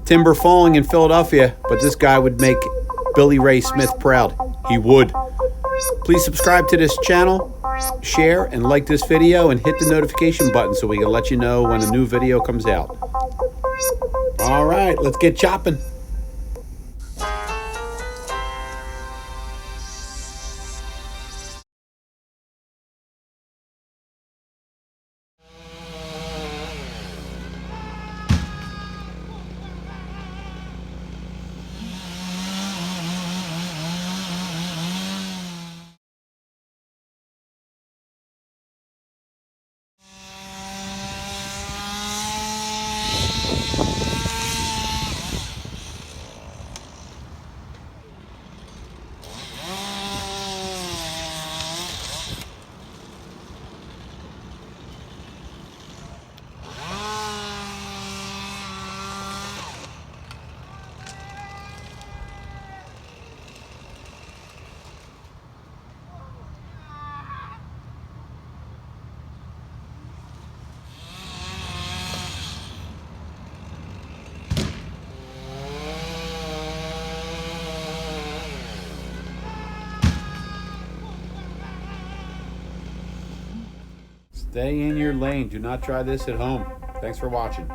timber falling in Philadelphia, but this guy would make Billy Ray Smith proud. He would. Please subscribe to this channel, share and like this video, and hit the notification button so we can let you know when a new video comes out. All right, let's get chopping. Stay in your lane. Do not try this at home. Thanks for watching.